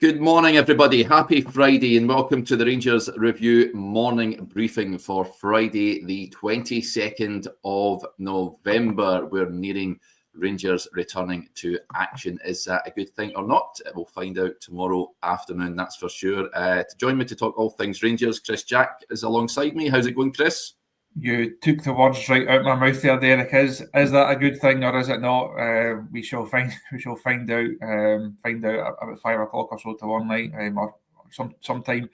Good morning, everybody. Happy Friday and welcome to the Rangers Review morning briefing for Friday, the 22nd of November. We're nearing Rangers returning to action. Is that a good thing or not? We'll find out tomorrow afternoon, that's for sure. To join me to talk all things Rangers, Chris Jack is alongside me. How's it going, Chris? You took the words right out of my mouth there, Derek. Is that a good thing or is it not? We shall find out. Find out about 5 o'clock or so tomorrow night, or sometime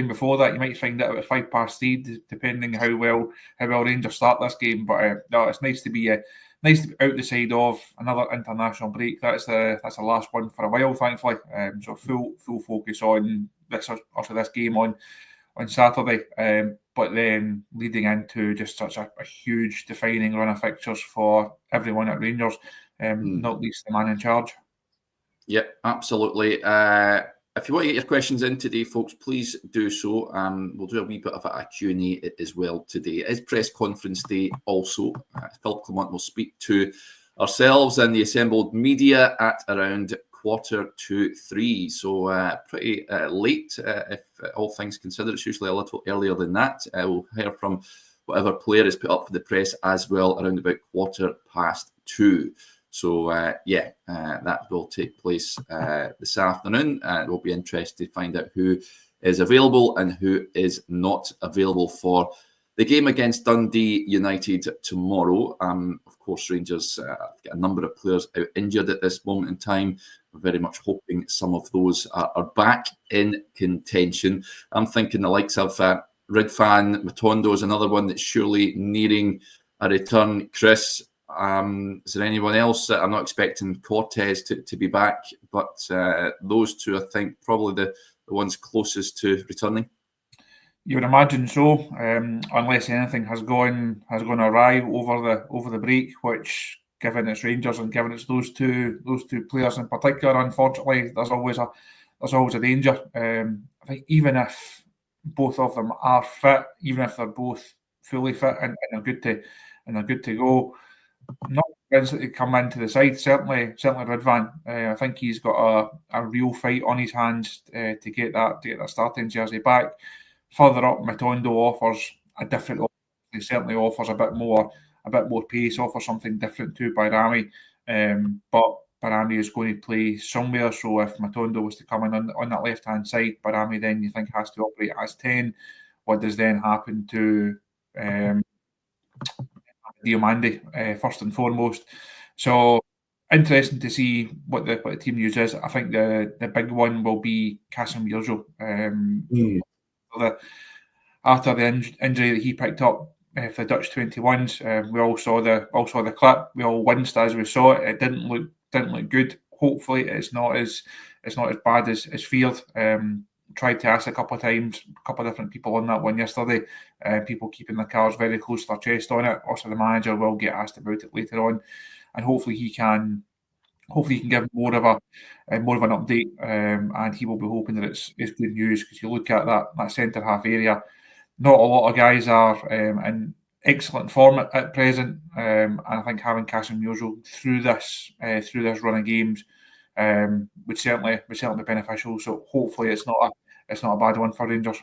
before that. You might find out about 3:05, depending how well Rangers start this game. But no, it's nice to be out the side of another international break. That's the last one for a while, thankfully. So full focus on this game on Saturday. But then leading into just such a huge defining run of fixtures for everyone at Rangers, not least the man in charge. Yep, absolutely. If you want to get your questions in today, folks, please do so. We'll do a wee bit of a Q&A as well today. It is press conference day also. Phil Clement will speak to ourselves and the assembled media at around 2:45. So pretty late, if all things considered. It's usually a little earlier than that. We'll hear from whatever player is put up for the press as well around about 2:15. So that will take place this afternoon. We'll be interested to find out who is available and who is not available for the game against Dundee United tomorrow. Of course, Rangers get a number of players out injured at this moment in time. We're very much hoping some of those are back in contention. I'm thinking the likes of Ridvan Matondo is another one that's surely nearing a return. Chris, is there anyone else? I'm not expecting Cortez to be back, but those two, I think, probably the ones closest to returning. You would imagine so, unless anything has gone awry over the break, which, given it's Rangers and given it's those two players in particular, unfortunately, there's always a danger. I think even if both of them are fit, even if they're both fully fit and are good to go, not convinced to come into the side. Certainly Ridvan. I think he's got a real fight on his hands to get that starting jersey back. Further up, Matondo offers a different option. He certainly offers a bit more pace, offers something different to Bayrami. But Bayrami is going to play somewhere. So if Matondo was to come in on that left-hand side, Bayrami then you think has to operate as 10. What does then happen to Diomande, first and foremost? So interesting to see what the team uses. I think the big one will be Casemiro. After the injury that he picked up for the Dutch 21s, we all saw the clip. We all winced as we saw it. It didn't look good. Hopefully, it's not as bad as feared. Tried to ask a couple of times, a couple of different people on that one yesterday. People keeping their cards very close to their chest on it. Also, the manager will get asked about it later on, and hopefully he can give more of an update, and he will be hoping that it's good news, because you look at that centre half area, not a lot of guys are in excellent form at present, and I think having Casemiro through this run of games would certainly be beneficial. So hopefully it's not a bad one for Rangers.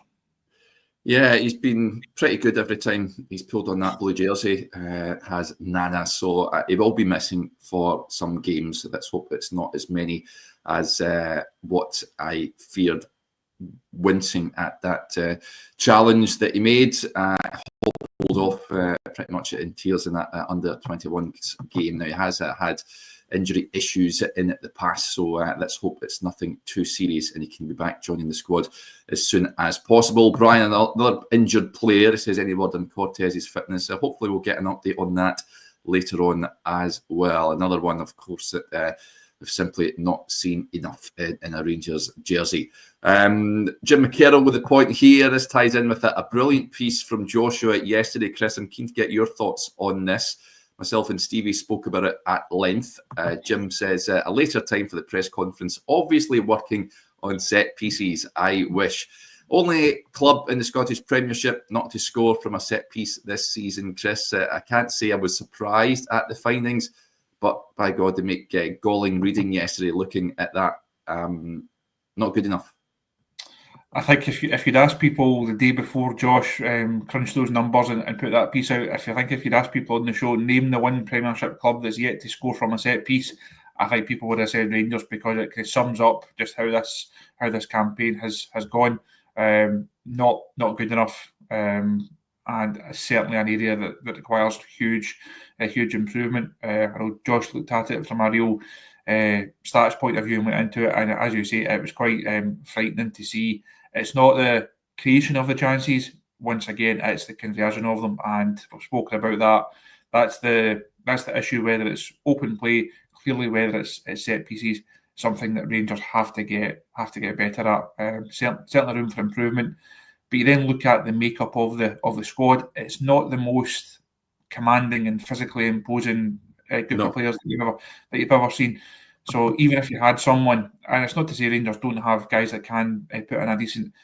Yeah, he's been pretty good every time he's pulled on that blue jersey, has Nana. So he will be missing for some games. Let's hope it's not as many as what I feared wincing at that challenge that he made. Hold off pretty much in tears in that under 21 game. Now, he has had injury issues in the past, so let's hope it's nothing too serious and he can be back joining the squad as soon as possible. Brian, another injured player, says any word on Cortez's fitness. Hopefully we'll get an update on that later on as well. Another one, of course, that we've simply not seen enough in a Rangers jersey. Jim McKerrow with a point here. This ties in with a brilliant piece from Joshua yesterday. Chris, I'm keen to get your thoughts on this. Myself and Stevie spoke about it at length. Jim says, a later time for the press conference, obviously working on set pieces. I wish. Only club in the Scottish Premiership not to score from a set piece this season, Chris. I can't say I was surprised at the findings, but by God, they make galling reading yesterday looking at that not good enough? I think if you'd asked people the day before Josh crunched those numbers and put that piece out, if you'd asked people on the show, name the one Premiership club that's yet to score from a set piece, I think people would have said Rangers, because it sums up just how this campaign has gone. Not good enough, and certainly an area that requires huge improvement. I know Josh looked at it from a real stats point of view and went into it, and as you say, it was quite frightening to see. It's not the creation of the chances. Once again, it's the conversion of them, and we've spoken about that. That's the issue. Whether it's open play, clearly, whether it's set pieces, something that Rangers have to get better at. Certainly room for improvement. But you then look at the makeup of the squad. It's not the most commanding and physically imposing group of players that you've ever seen. So even if you had someone, and it's not to say Rangers don't have guys that can put in a decent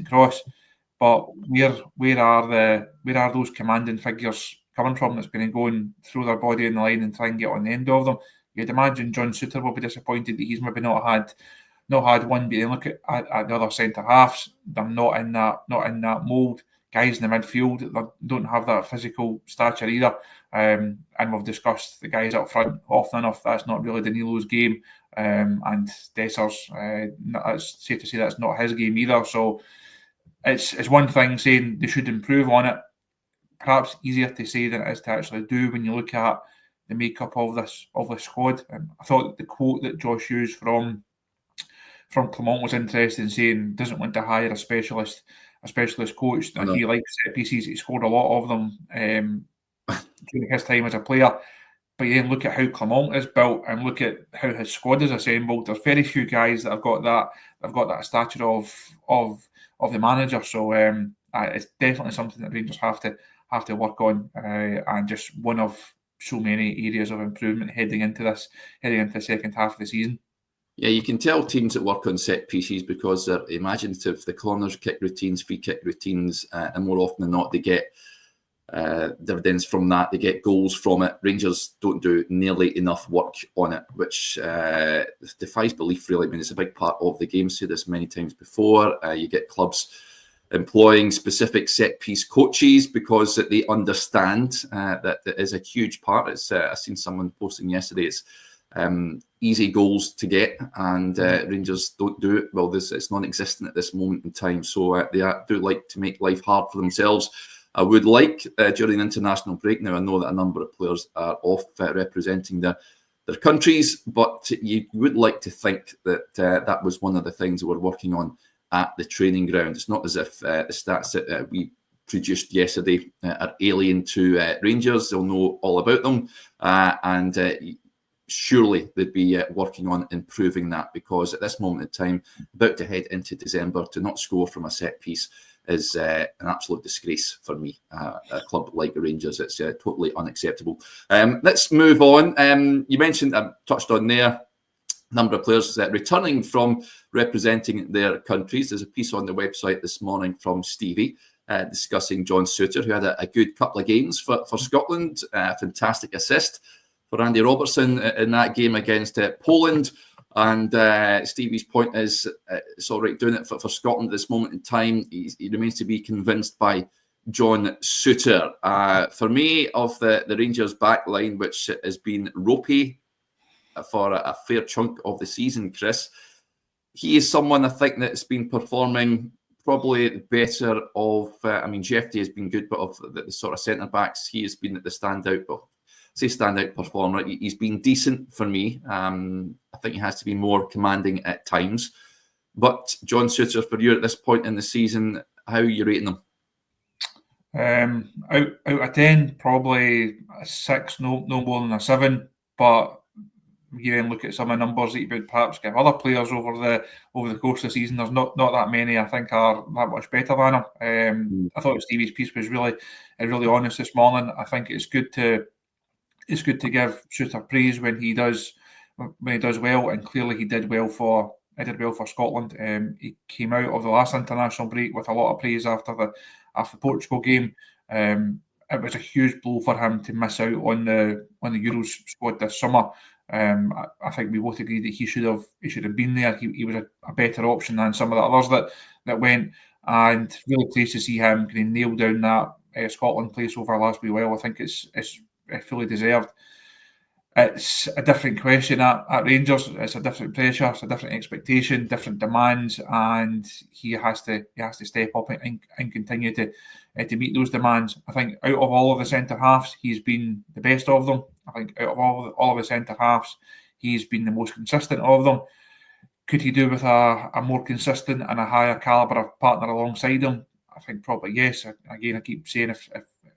cross, but where are those commanding figures coming from that's going to go and throw their body in the line and try and get on the end of them? You'd imagine John Souttar will be disappointed that he's maybe not had one. But then look at the other centre halves; they're not in that mould. Guys in the midfield that don't have that physical stature either. And we've discussed the guys up front often enough. That's not really Danilo's game. And Dessers, it's safe to say that's not his game either. So it's one thing saying they should improve on it. Perhaps easier to say than it is to actually do when you look at the makeup of this squad. I thought the quote that Josh used from Clement was interesting, saying doesn't want to hire a specialist coach. That he likes set pieces. He scored a lot of them during his time as a player. But you then look at how Clement is built and look at how his squad is assembled. There's very few guys that have got that stature of the manager. So it's definitely something that Rangers have to work on, and just one of so many areas of improvement heading into the second half of the season. Yeah, you can tell teams that work on set pieces because they're imaginative. The corners, kick routines, free kick routines, and more often than not, they get dividends from that. They get goals from it. Rangers don't do nearly enough work on it, which defies belief, really. I mean, it's a big part of the game. Said this many times before. You get clubs employing specific set-piece coaches because they understand that is a huge part. It's I've seen someone posting yesterday. It's easy goals to get, and Rangers don't do it. Well, it's non-existent at this moment in time, so they do like to make life hard for themselves. I would like, during the international break, now I know that a number of players are off representing their countries, but you would like to think that that was one of the things that we're working on at the training ground. It's not as if the stats that we produced yesterday are alien to Rangers. They'll know all about them, and surely they'd be working on improving that, because at this moment in time, about to head into December, to not score from a set piece is an absolute disgrace for me. A club like the Rangers, it's totally unacceptable. Let's move on. You mentioned, I touched on there, number of players returning from representing their countries. There's a piece on the website this morning from Stevie discussing John Souttar, who had a good couple of games for Scotland. Fantastic assist for Andy Robertson in that game against Poland. And Stevie's point is it's all right doing it for Scotland at this moment in time. He remains to be convinced by John Souttar. For me, of the Rangers back line, which has been ropey for a fair chunk of the season, Chris, he is someone I think that's been performing probably better of, Jeffy has been good, but of the sort of centre-backs, he has been the standout performer. He's been decent for me. I think he has to be more commanding at times. But John Souttar, for you at this point in the season, how are you rating him? Out of 10, probably a 6, no more than a 7. But you then look at some of the numbers that you would perhaps give other players over the course of the season. There's not that many I think are that much better than him. I thought Stevie's piece was really honest this morning. I think it's good to give Souttar praise when he does well, and clearly he did well for Scotland. He came out of the last international break with a lot of praise after the Portugal game. It was a huge blow for him to miss out on the Euros squad this summer. I think we both agreed that he should have been there. He was a better option than some of the others that went, and really pleased to see him kind of nail down that Scotland place over last wee while. I think it's fully deserved. It's a different question at Rangers. It's a different pressure, it's a different expectation, different demands, and he has to step up and continue to meet those demands. I think out of all of the centre halves, he's been the best of them. I think out of all of the centre halves, he's been the most consistent of them. Could he do with a more consistent and a higher calibre of partner alongside him? I think probably yes. Again, I keep saying if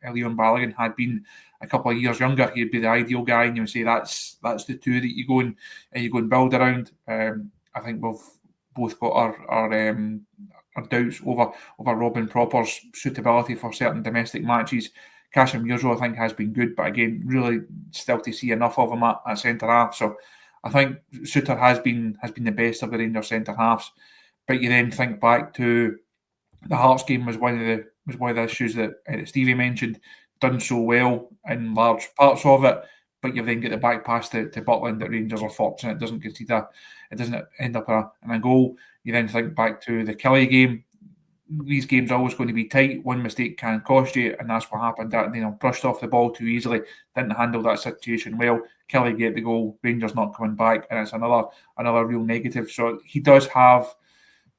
Leon Balogun had been a couple of years younger, he'd be the ideal guy, and you would say that's the two that you go and build around. I think we've both got our doubts over Robin Proper's suitability for certain domestic matches. Kasim Yurzo, I think, has been good, but again, really still to see enough of him at centre half. So I think Souttar has been the best of the Rangers centre halves. But you then think back to the Hearts game was one of the issues that Stevie mentioned. Done so well in large parts of it, but you've then got the back pass to Butland that Rangers are fortunate it doesn't end up in a goal. You then think back to the Kelly game. These games are always going to be tight. One mistake can cost you, and that's what happened. That brushed off the ball too easily, didn't handle that situation well. Kelly get the goal, Rangers not coming back, and it's another real negative. So he does have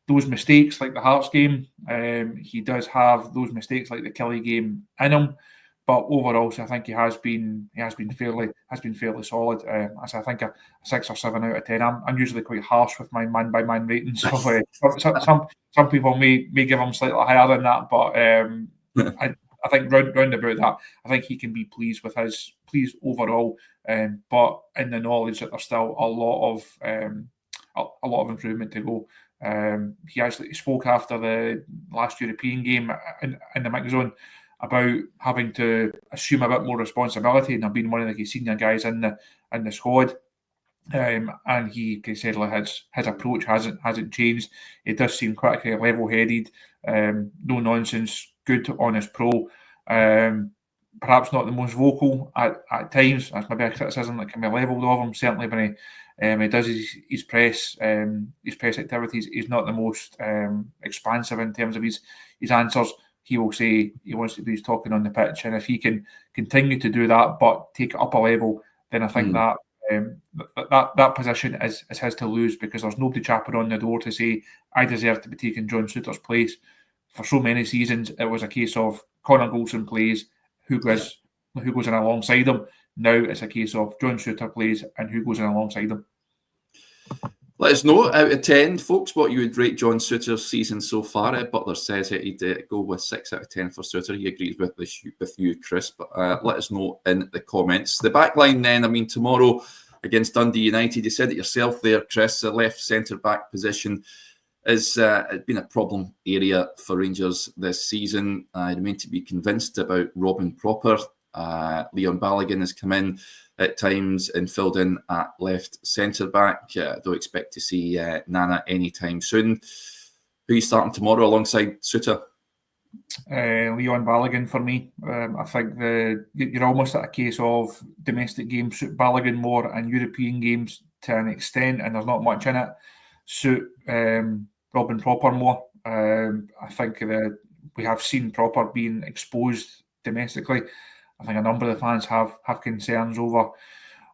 those mistakes like the Hearts game. He does have those mistakes like the Kelly game in him. But overall, so I think he has been fairly solid. As I think a 6 or 7 out of 10. I'm usually quite harsh with my man-by-man ratings. So some people may give him slightly higher than that, but I think round about that, I think he can be pleased overall. But in the knowledge that there's still a lot of improvement to go. He actually spoke after the last European game in the mix zone about having to assume a bit more responsibility and being one of the senior guys in the squad. And he said like his approach hasn't changed. It does seem quite level-headed, no nonsense, good honest pro. Perhaps not the most vocal at times. That's maybe a criticism that can be levelled of him. Certainly when he does his press activities, he's not the most expansive in terms of his answers. He will say he wants to be talking on the pitch, and if he can continue to do that but take it up a level, then I think that position is his to lose, because there's nobody chapping on the door to say I deserve to be taking John Souttar's place. For so many seasons, it was a case of Connor Goldson plays, who goes in alongside him. Now it's a case of John Souttar plays and who goes in alongside him. Let us know out of 10, folks, what you would rate John Souttar's season so far. Butler says he'd go with 6 out of 10 for Souttar. He agrees with you, Chris. But let us know in the comments. The back line then, tomorrow against Dundee United, you said it yourself there, Chris, the left centre-back position has been a problem area for Rangers this season. I remain to be convinced about Robin Proper. Leon Balogun has come in at times and filled in at left centre-back. Don't expect to see Nana anytime soon. Who are you starting tomorrow alongside Souttar? Leon Balogun for me. I think you're almost at a case of domestic games suit Balogun more and European games to an extent, and there's not much in it, suit Robin Proper more. I think we have seen Proper being exposed domestically. I think a number of the fans have concerns over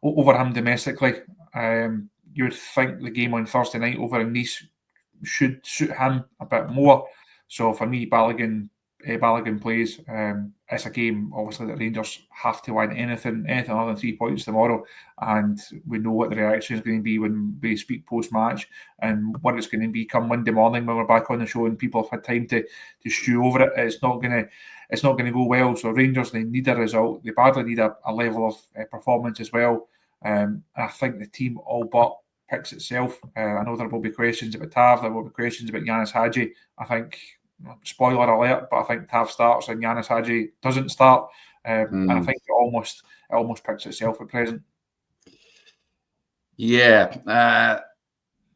him domestically. You would think the game on Thursday night over in Nice should suit him a bit more. So for me, Balogun plays. It's a game, obviously, that Rangers have to win anything other than 3 points tomorrow, and we know what the reaction is going to be when we speak post-match, and what it's going to be come Monday morning when we're back on the show and people have had time to stew over it. It's not going to go well. So Rangers, they need a result. They badly need a level of performance as well. I think the team all but picks itself. I know there will be questions about Tav, there will be questions about Yanis Hadji. I think, spoiler alert, but I think Tav starts and Yanis Hadji doesn't start. And I think it almost picks itself at present. Yeah.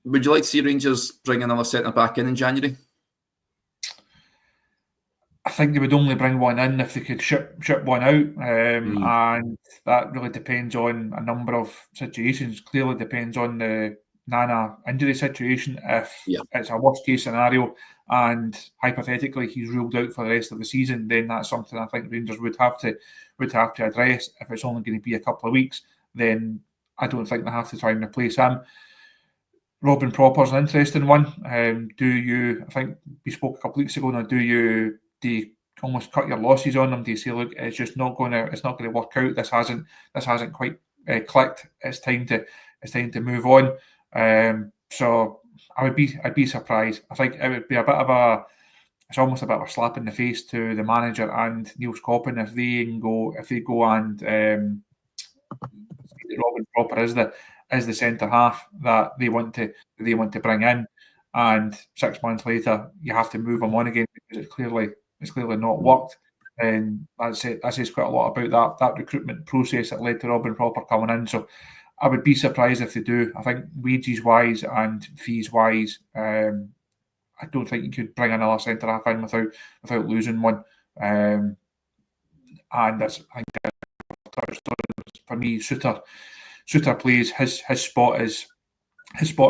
Would you like to see Rangers bring another centre back in January? I think they would only bring one in if they could ship one out, and that really depends on a number of situations. Clearly depends on the Nana injury situation. If it's a worst case scenario and hypothetically he's ruled out for the rest of the season, then that's something I think Rangers would have to address. If it's only going to be a couple of weeks, then I don't think they have to try and replace him. Robin Propper's an interesting one. I think we spoke a couple of weeks ago now, do you almost cut your losses on them? Do you say, look, it's just not going to work out. This hasn't quite clicked. It's time to move on. So I'd be surprised. I think it would be it's almost a bit of a slap in the face to the manager and Niels Coppen if they go and Robin Propper is the centre half that they want to bring in, and 6 months later you have to move him on again because it's clearly not worked. And that says quite a lot about that recruitment process that led to Robin Propper coming in. So I would be surprised if they do. I think wages wise and fees wise, I don't think you could bring another centre half in without losing one. And that's, I think, for me, Souttar plays his spot is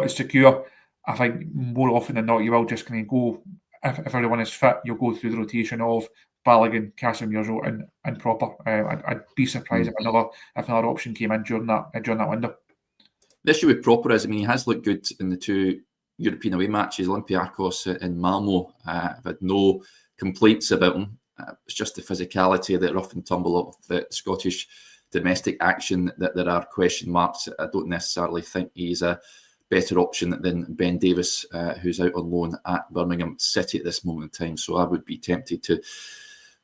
secure. I think more often than not you will just kind of go, if everyone is fit, you'll go through the rotation of Balogun, Casemiro and Propper. I'd be surprised if another option came in during that window. The issue with Propper is, he has looked good in the two European away matches. Olympiacos and Malmo have had no complaints about him. It's just the physicality, the rough and tumble of the Scottish domestic action that there are question marks. I don't necessarily think he's a better option than Ben Davies, who's out on loan at Birmingham City at this moment in time. So I would be tempted to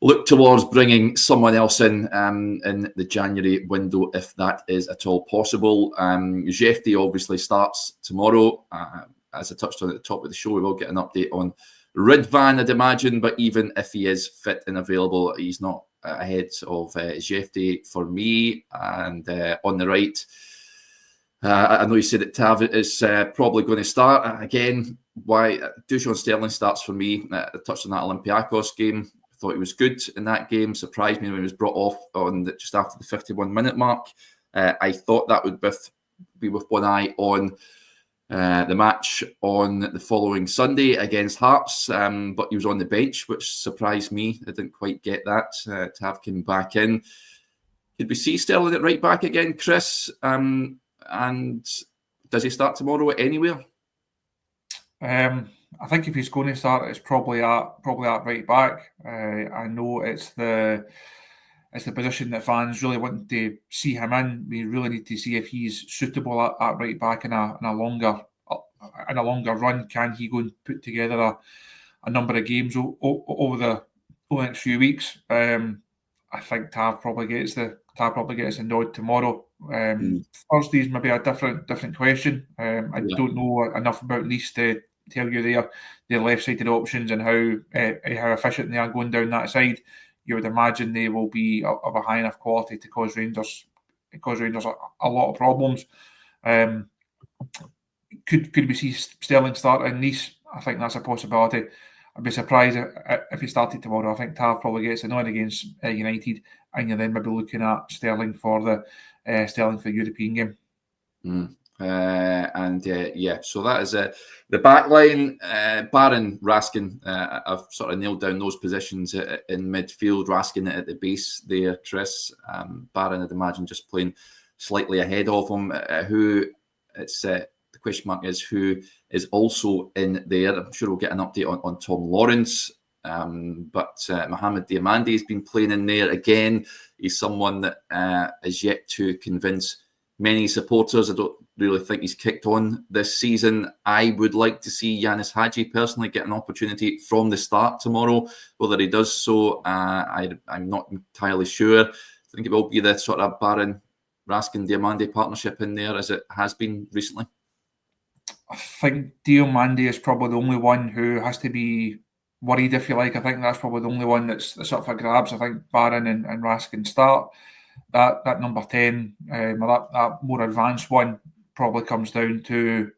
look towards bringing someone else in the January window, if that is at all possible. Jefty obviously starts tomorrow. As I touched on at the top of the show, we will get an update on Ridvan, I'd imagine, but even if he is fit and available, he's not ahead of Jefty for me. And on the right, I know you said that Tav is probably going to start. Again, why Dujon Sterling starts for me. I touched on that Olympiacos game. I thought he was good in that game. Surprised me when he was brought off just after the 51-minute mark. I thought that would be with one eye on the match on the following Sunday against Hearts, but he was on the bench, which surprised me. I didn't quite get that. Tav came back in. Could we see Sterling at right back again, Chris? And does he start tomorrow anywhere? I think if he's going to start, it's probably at right back. I know it's the position that fans really want to see him in. We really need to see if he's suitable at right back in a longer run. Can he go and put together a number of games over the next few weeks? I think Tav probably gets the nod tomorrow. Thursday's maybe a different question. I don't know enough about Nice to tell you their left-sided options and how efficient they are going down that side. You would imagine they will be of a high enough quality to cause Rangers a lot of problems. Could we see Sterling start in Nice? I think that's a possibility. I'd be surprised if he started tomorrow. I think Tav probably gets a nod against United, and you're then maybe looking at Sterling for the European game. So that is the back line. Barron, Raskin, I've sort of nailed down those positions in midfield. Raskin at the base there, Chris. Barron, I'd imagine, just playing slightly ahead of him. The question mark is who is also in there. I'm sure we'll get an update on Tom Lawrence. But Mohamed Diamande has been playing in there again. He's someone that is yet to convince many supporters. I don't really think he's kicked on this season. I would like to see Yanis Hadji personally get an opportunity from the start tomorrow. Whether he does so, I'm not entirely sure. I think it will be the sort of Barron, Raskin, Diamande partnership in there as it has been recently. I think Diamande is probably the only one who has to be worried, if you like. I think that's probably the only one that's sort of for grabs. I think Barron and Raskin start. That number 10, that more advanced one, probably comes down to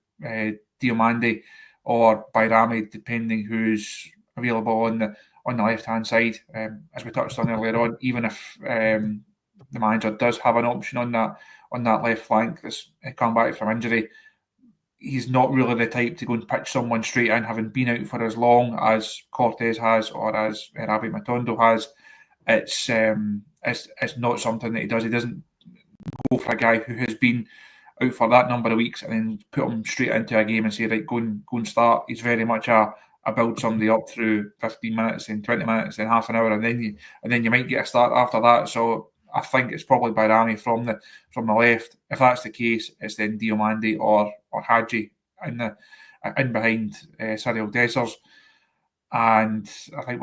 Diamande or Bayrami, depending who's available on the left hand side. As we touched on earlier on, even if the manager does have an option on that left flank that's come back from injury, he's not really the type to go and pitch someone straight in, having been out for as long as Cortez has or as Rabi Matondo has. It's not something that he does. He doesn't go for a guy who has been out for that number of weeks and then put him straight into a game and say, right, go and start. He's very much a build somebody up through 15 minutes and 20 minutes and half an hour, and then you might get a start after that. So I think it's probably Bayrami from the left. If that's the case, it's then Diomande or Hadji in behind Cyril Dessers. And I think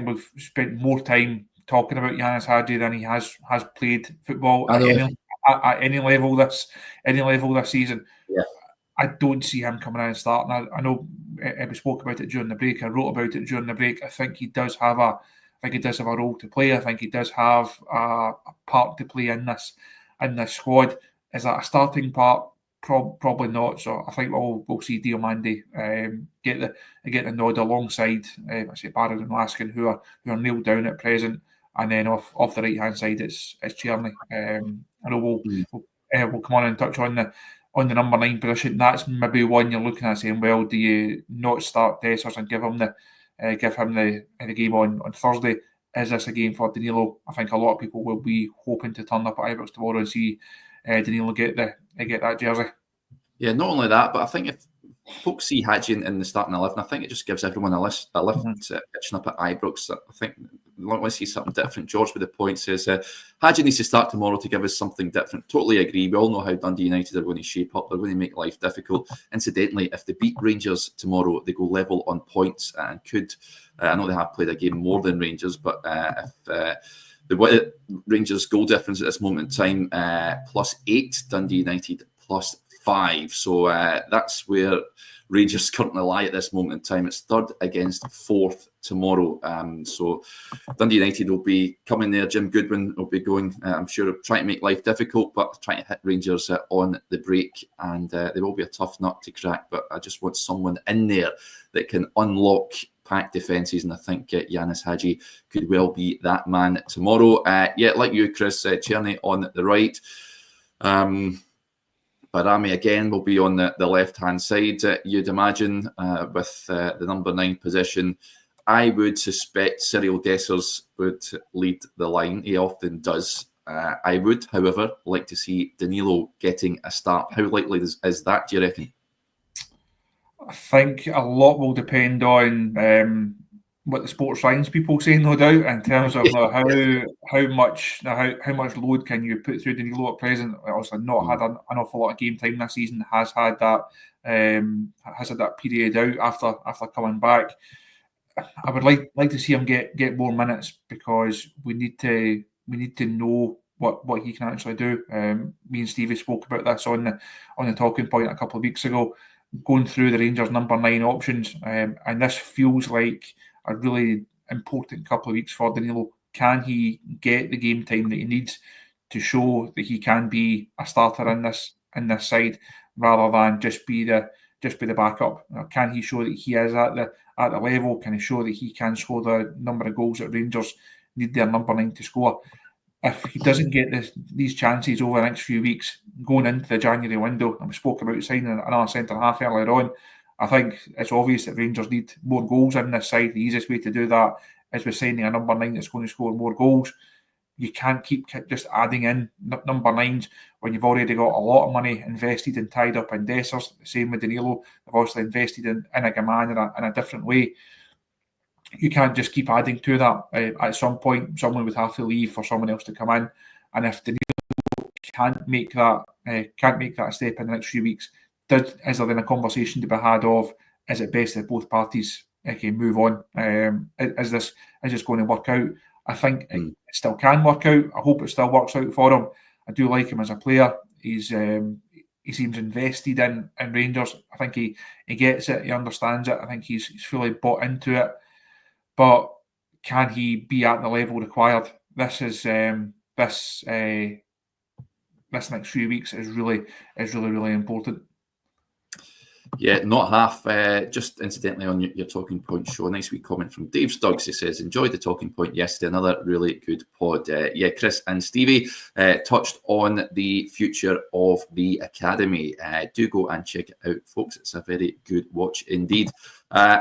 we've spent more time talking about Yanis Hadji than he has played football at any level this season. Yeah. I don't see him coming in and starting. I know we spoke about it during the break. I wrote about it during the break. I think he does have a role to play. I think he does have a part to play in this squad. Is that a starting part? Probably not. So I think we'll see Diomande get the nod alongside I say Barrett and Laskin, who are nailed down at present. And then off the right hand side, it's Tierney. I know we'll come on and touch on the number 9 position. That's maybe one you're looking at saying, well, do you not start Dessers and give him the game on Thursday? Is this a game for Danilo? I think a lot of people will be hoping to turn up at Ibrox tomorrow and see Danilo get that jersey. Yeah, not only that, but I think if folks see Hadji in the starting 11, I think it just gives everyone a lift pitching up at Ibrox. I think we want to see something different. George with the point says Hadji needs to start tomorrow to give us something different. Totally agree. We all know how Dundee United are going to shape up. They're going to make life difficult. Incidentally, if they beat Rangers tomorrow, they go level on points and could. I know they have played a game more than Rangers, but if the Rangers goal difference at this moment in time +8, Dundee United +5. So that's where Rangers currently lie at this moment in time. It's 3rd against 4th tomorrow. So Dundee United will be coming there. Jim Goodwin will be going, I'm sure, trying to make life difficult, but trying to hit Rangers on the break. And they will be a tough nut to crack. But I just want someone in there that can unlock packed defences, and I think Yanis Hadji could well be that man tomorrow. Like you, Chris, Tierney on the right. Bayrami again will be on the left-hand side, you'd imagine, with the number 9 position. I would suspect Cyril Dessers would lead the line. He often does. I would, however, like to see Danilo getting a start. How likely is that, do you reckon? I think a lot will depend on what the sports science people say, no doubt, in terms of how much load can you put through Danilo at present. Also, not had an awful lot of game time this season. Has had that period out after coming back. I would like to see him get more minutes, because we need to know what he can actually do. Me and Stevie spoke about this on the talking point a couple of weeks ago, going through the Rangers number 9 options, and this feels like a really important couple of weeks for Danilo. Can he get the game time that he needs to show that he can be a starter in this side, rather than just be the backup? Can he show that he is at the level? Can he show that he can score the number of goals that Rangers need their number 9 to score? If he doesn't get these chances over the next few weeks, going into the January window, and we spoke about signing another centre-half earlier on, I think it's obvious that Rangers need more goals in this side. The easiest way to do that is with signing a number 9 that's going to score more goals. You can't keep just adding in number 9s when you've already got a lot of money invested and tied up in Dessers. The same with Danilo. They've obviously invested in a Gaman in a different way. You can't just keep adding to that. At some point, someone would have to leave for someone else to come in. And if Danilo can't make that step in the next few weeks, is there then a conversation to be had of, is it best that both parties move on? Is this going to work out? I think it still can work out. I hope it still works out for him. I do like him as a player. He seems invested in Rangers. I think he gets it. He understands it. I think he's fully bought into it. But can he be at the level required? This next few weeks is really important. Yeah, not half. Just incidentally on your Talking Point show, a nice wee comment from Dave Stuggs. He says, enjoyed the Talking Point yesterday. Another really good pod. Yeah, Chris and Stevie touched on the future of the Academy. Do go and check it out, folks. It's a very good watch indeed.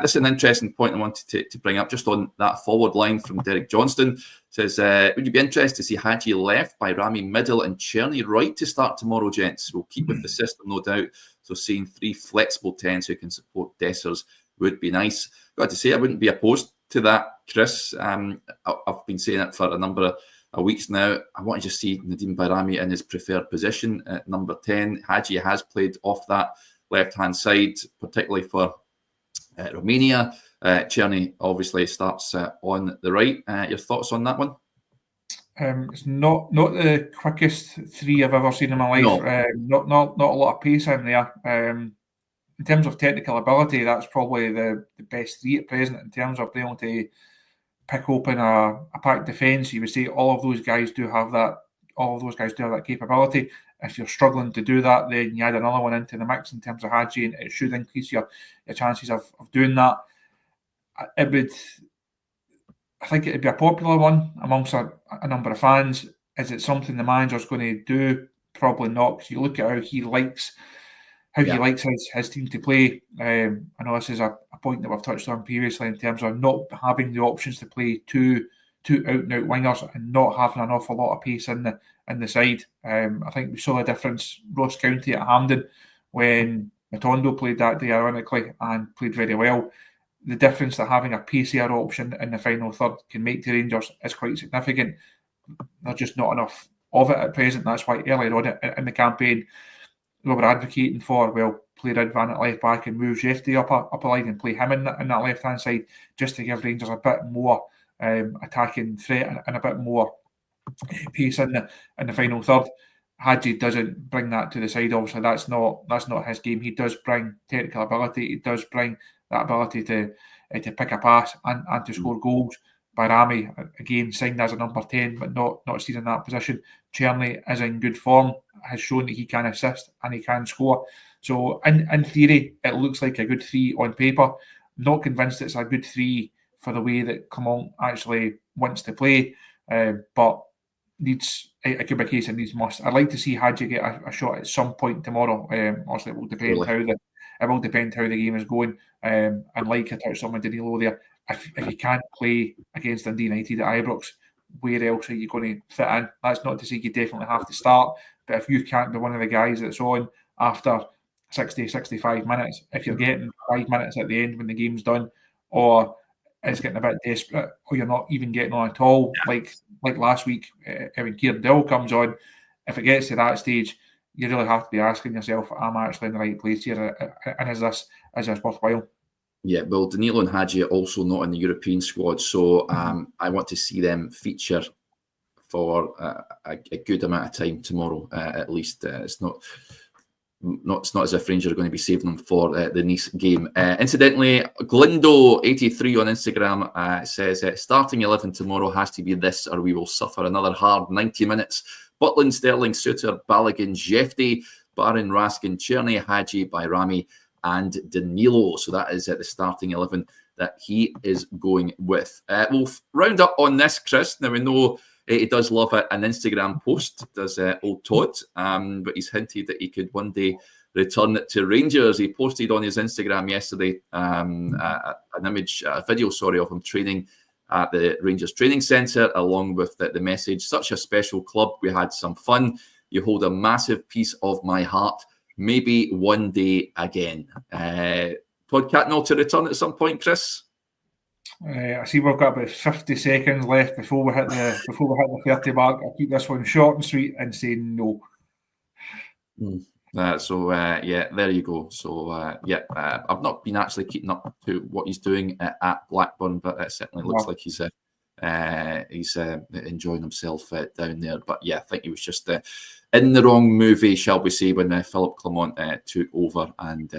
This is an interesting point I wanted to bring up just on that forward line from Derek Johnston. Says, would you be interested to see Hadji left by Rami middle and Cherny right to start tomorrow, gents? We'll keep with the system, no doubt. So seeing 3 flexible 10s who can support Dessers would be nice. Got to say, I wouldn't be opposed to that, Chris. I've been saying it for a number of weeks now. I want to just see Nadim Bayrami in his preferred position at number 10. Hadji has played off that left-hand side, particularly for Romania. Cherny obviously starts on the right. Your thoughts on that one? It's not the quickest 3 I've ever seen in my life. No. Not a lot of pace in there. In terms of technical ability, that's probably the best 3 at present in terms of being able to pick open a packed defence. You would say all of those guys do have that. All of those guys do have that capability. If you're struggling to do that, then you add another one into the mix in terms of Hadji, and it should increase your chances of doing that. I think it'd be a popular one amongst a number of fans. Is it something the manager's going to do? Probably not, because you look at how he likes his team to play. I know this is a point that we've touched on previously in terms of not having the options to play two out-and-out wingers and not having an awful lot of pace in the side. I think we saw the difference Ross County at Hampden when Matondo played that day, ironically, and played very well. The difference that having a pacier option in the final third can make to Rangers is quite significant. There's just not enough of it at present. That's why earlier on in the campaign, we were advocating for, play Ridvan at left back and move Jeffrey up a line and play him in that left-hand side, just to give Rangers a bit more attacking threat and a bit more pace in the final third. Hadji doesn't bring that to the side. Obviously, that's not his game. He does bring technical ability. He does bring that ability to pick a pass and to score goals. Bayrami, again, signed as a number 10, but not seen in that position. Cherny is in good form, has shown that he can assist and he can score. So, in theory, it looks like a good 3 on paper. Not convinced it's a good 3 for the way that Clement actually wants to play, but needs a could be a case and needs must. I'd like to see Hadji get a shot at some point tomorrow. Obviously, it will depend how the game is going. And like I touched on with Danilo there, if you can't play against Dundee United at Ibrox, where else are you going to fit in? That's not to say you definitely have to start, but if you can't be one of the guys that's on after 60, 65 minutes, if you're getting 5 minutes at the end when the game's done, or it's getting a bit desperate, or you're not even getting on at all, like last week, when Kieran Dill comes on, if it gets to that stage, you really have to be asking yourself, am I actually in the right place here? And is this worthwhile? Yeah, well, Danilo and Hadji are also not in the European squad, so I want to see them feature for a good amount of time tomorrow, at least. It's not as if Rangers are going to be saving them for the Nice game. Incidentally, Glindo83 on Instagram says, starting 11 tomorrow has to be this, or we will suffer another hard 90 minutes. Butland, Sterling, Souttar, Balogun, Jefty, Barron, Raskin, Cherny, Hadji, Bayrami, and Danilo. So that is the starting 11 that he is going with. We'll round up on this, Chris. Now, we know he does love an Instagram post, does old Todd, but he's hinted that he could one day return to Rangers. He posted on his Instagram yesterday a video of him training at the Rangers training centre, along with the message, such a special club, we had some fun, you hold a massive piece of my heart, maybe one day again. Todd Catnall to return at some point, Chris? I see we've got about 50 seconds left before we hit the 30 mark. I'll keep this one short and sweet and say no. There you go. So, I've not been actually keeping up to what he's doing at Blackburn, but it certainly looks like he's enjoying himself down there. But yeah, I think he was just in the wrong movie, shall we say, when Philippe Clement took over, and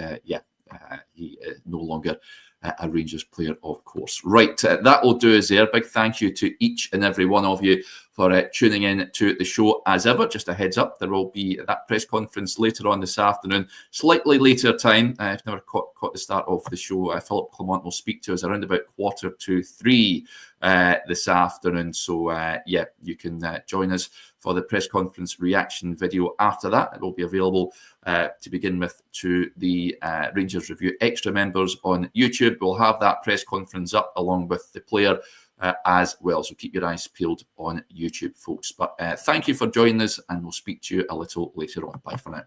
he no longer a Rangers player, of course. Right, that will do us there. Big thank you to each and every one of you for tuning in to the show. As ever, just a heads up, there will be that press conference later on this afternoon, slightly later time. I've never caught the start of the show. Philip Clement will speak to us around about 2:45 this afternoon. So, yeah, you can join us for the press conference reaction video after that. It will be available to begin with to the Rangers Review Extra members on YouTube. We'll have that press conference up along with the player as well. So keep your eyes peeled on YouTube, folks. But thank you for joining us, and we'll speak to you a little later on. Bye for now.